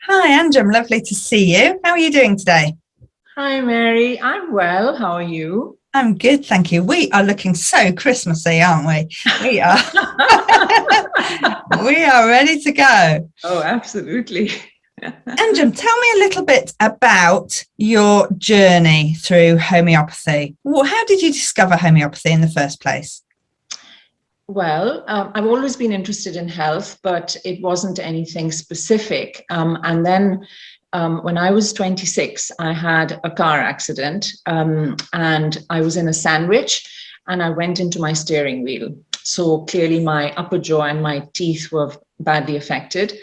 Hi, Anjum. Lovely to see you. How are you doing today? Hi, Mary. I'm well. How are you? I'm good, thank you. We are looking so Christmassy, aren't we? We are. We are ready to go. Oh, absolutely. Anjum, tell me a little bit about your journey through homeopathy. How did you discover homeopathy in the first place? Well, I've always been interested in health, but it wasn't anything specific. And then when I was 26, I had a car accident and I was in a sandwich and I went into my steering wheel. So clearly my upper jaw and my teeth were badly affected.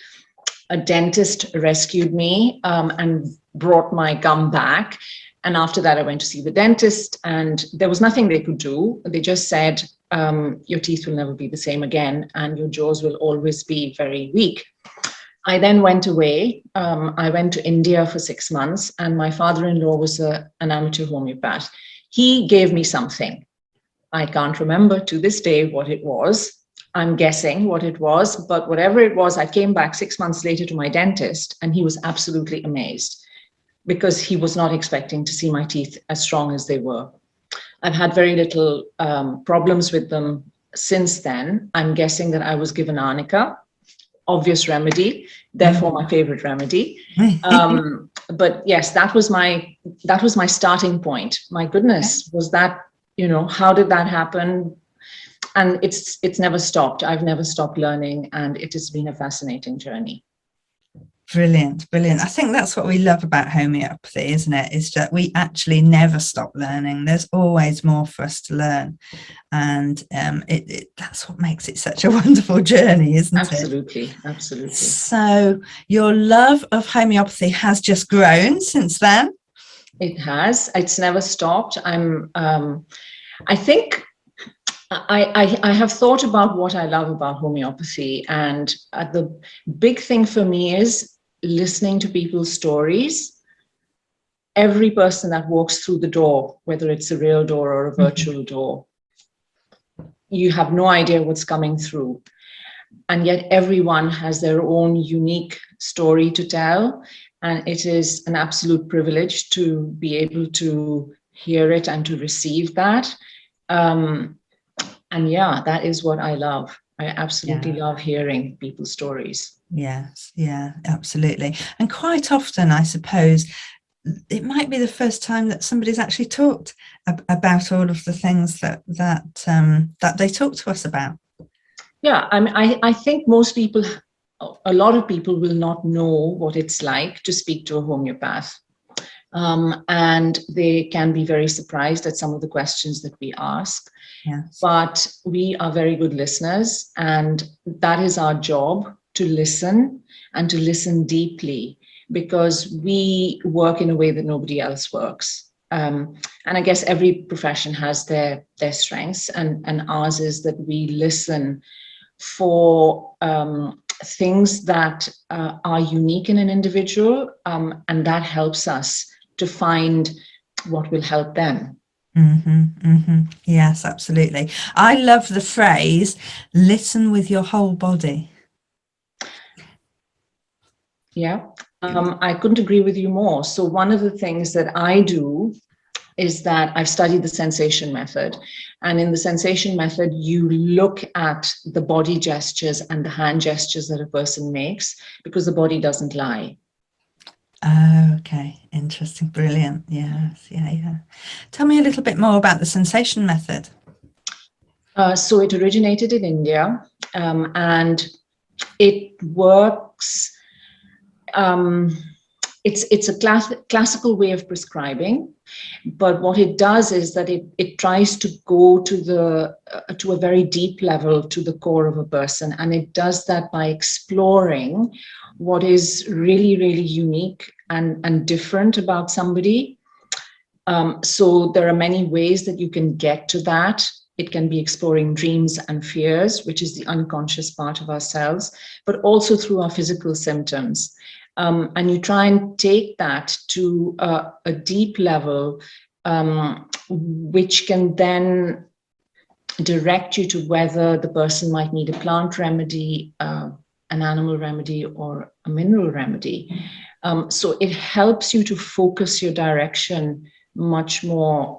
A dentist rescued me and brought my gum back. And after that, I went to see the dentist, and there was nothing they could do. They just said, your teeth will never be the same again, and your jaws will always be very weak. I then went away. I went to India for 6 months, and my father-in-law was an amateur homeopath. He gave me something. I can't remember to this day what it was. I'm guessing what it was, but whatever it was, I came back 6 months later to my dentist, and he was absolutely amazed because he was not expecting to see my teeth as strong as they were. I've had very little problems with them since then. I'm guessing that I was given arnica, obvious remedy, therefore my favorite remedy. But yes, that was my starting point. My goodness, was that, how did that happen? And it's never stopped. I've never stopped learning, and it has been a fascinating journey. Brilliant, brilliant. I think that's what we love about homeopathy, isn't it? Is that we actually never stop learning. There's always more for us to learn. And that's what makes it such a wonderful journey, isn't it? Absolutely, absolutely. So your love of homeopathy has just grown since then? It has. It's never stopped. I think I have thought about what I love about homeopathy, and the big thing for me is listening to people's stories. Every person that walks through the door, whether it's a real door or a virtual door, you have no idea what's coming through. And yet everyone has their own unique story to tell. And it is an absolute privilege to be able to hear it and to receive that. And yeah, that is what I love. I absolutely love hearing people's stories. Yes, yeah, absolutely. And quite often, I suppose, it might be the first time that somebody's actually talked about all of the things that they talk to us about. Yeah, I think a lot of people will not know what it's like to speak to a homeopath. And they can be very surprised at some of the questions that we ask. Yes. But we are very good listeners, and that is our job, to listen and to listen deeply, because we work in a way that nobody else works. And I guess every profession has their strengths, and ours is that we listen for things that are unique in an individual, and that helps us to find what will help them. Yes, absolutely. I love the phrase, listen with your whole body. Yeah, I couldn't agree with you more. So one of the things that I do is that I've studied the sensation method. And in the sensation method, you look at the body gestures and the hand gestures that a person makes, because the body doesn't lie. Oh, okay. Interesting. Brilliant. Yes. Yeah. Tell me a little bit more about the sensation method. So it originated in India, and it works. It's a classical way of prescribing, but what it does is that it tries to go to a very deep level, to the core of a person, and it does that by exploring what is really, really unique and different about somebody. So there are many ways that you can get to that. It can be exploring dreams and fears, which is the unconscious part of ourselves, but also through our physical symptoms. And you try and take that to a deep level, which can then direct you to whether the person might need a plant remedy, an animal remedy or a mineral remedy. So it helps you to focus your direction much more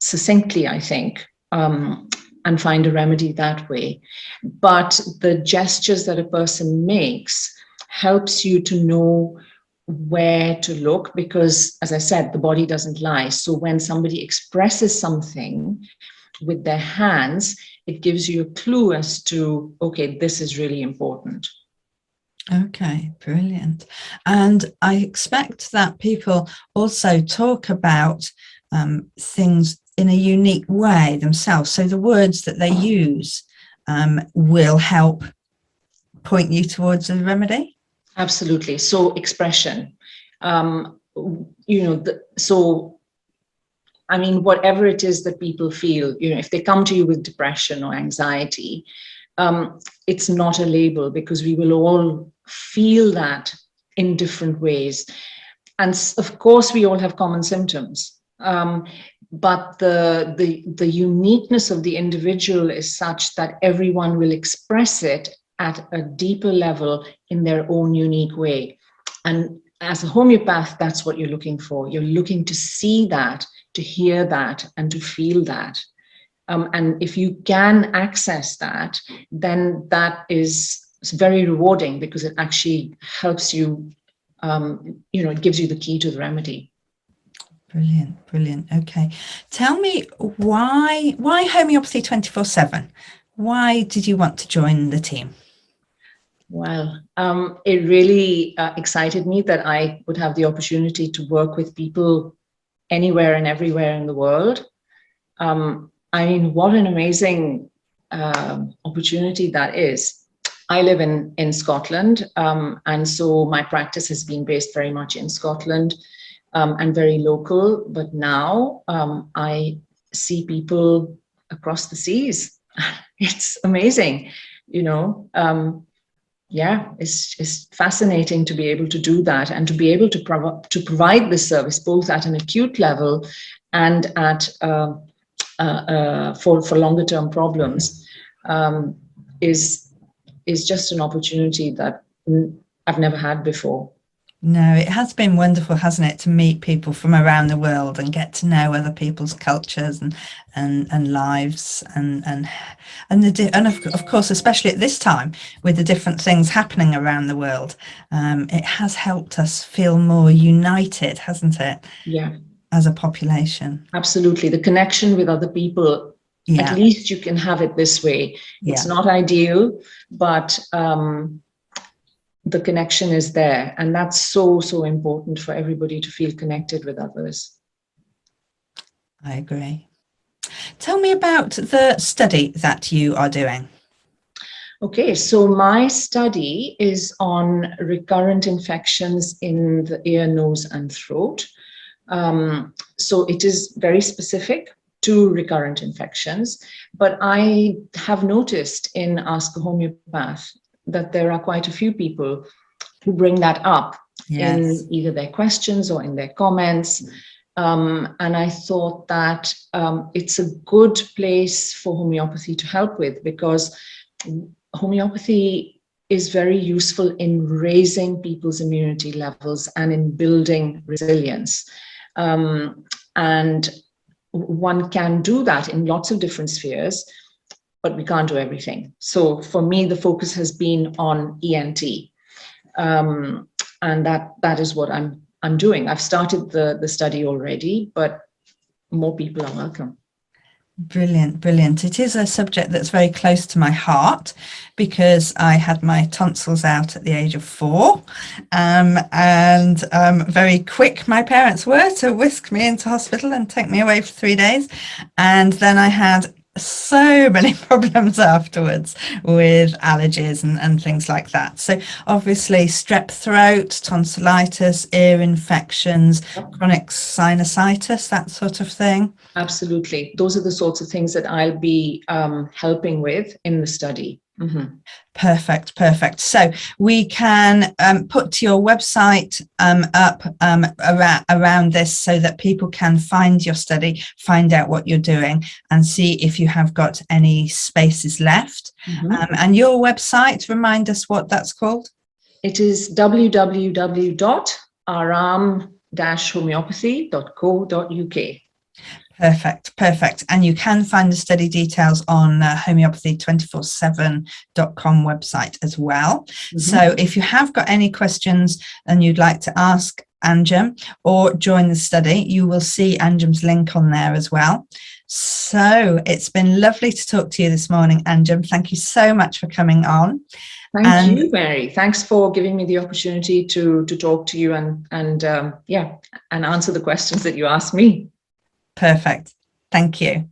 succinctly, I think, and find a remedy that way. But the gestures that a person makes helps you to know where to look, because, as I said, the body doesn't lie. So when somebody expresses something with their hands, it gives you a clue as to, okay, this is really important. Okay, brilliant. And I expect that people also talk about things in a unique way themselves. So the words that they use will help point you towards a remedy? Absolutely. So expression, so I mean, whatever it is that people feel, if they come to you with depression or anxiety, it's not a label, because we will all feel that in different ways. And of course, we all have common symptoms. But the uniqueness of the individual is such that everyone will express it at a deeper level in their own unique way. And as a homeopath, that's what you're looking for. You're looking to see that, to hear that, and to feel that. And if you can access that, then that is very rewarding, because it actually helps you, it gives you the key to the remedy. Brilliant, brilliant. Okay. Tell me why Homeopathy 24/7? Why did you want to join the team? Well, it really excited me that I would have the opportunity to work with people anywhere and everywhere in the world. I mean, what an amazing opportunity that is. I live in Scotland, and so my practice has been based very much in Scotland and very local. But now I see people across the seas. It's amazing, yeah, it's fascinating to be able to do that, and to be able to provide this service both at an acute level and at for longer term problems is just an opportunity that I've never had before. No, it has been wonderful, hasn't it, to meet people from around the world and get to know other people's cultures and lives and of course, especially at this time with the different things happening around the world, it has helped us feel more united, hasn't it? Yeah, as a population. Absolutely, the connection with other people. Yeah. At least you can have it this way. It's not ideal, but the connection is there, and that's so important for everybody to feel connected with others. I agree. Tell me about the study that you are doing. Okay, so my study is on recurrent infections in the ear, nose, and throat. So it is very specific to recurrent infections, but I have noticed in Ask a Homeopath that there are quite a few people who bring that up in either their questions or in their comments. And I thought that it's a good place for homeopathy to help with, because homeopathy is very useful in raising people's immunity levels and in building resilience. And one can do that in lots of different spheres, but we can't do everything. So for me, the focus has been on ENT. And that is what I'm doing. I've started the study already, but more people are welcome. Brilliant, brilliant. It is a subject that's very close to my heart, because I had my tonsils out at the age of 4, and very quick my parents were to whisk me into hospital and take me away for 3 days. And then I had so many problems afterwards with allergies and things like that. So obviously strep throat, tonsillitis, ear infections, chronic sinusitis, that sort of thing. Absolutely. Those are the sorts of things that I'll be helping with in the study. Perfect, perfect. So we can put your website up around this so that people can find your study, find out what you're doing, and see if you have got any spaces left. And your website, remind us what that's called. It is www.aram-homeopathy.co.uk. Perfect, perfect. And you can find the study details on homeopathy247.com website as well. So if you have got any questions and you'd like to ask Anjum or join the study, you will see Anjum's link on there as well. So it's been lovely to talk to you this morning, Anjum. Thank you so much for coming on. Thank you, Mary. Thanks for giving me the opportunity to talk to you and answer the questions that you asked me. Perfect. Thank you.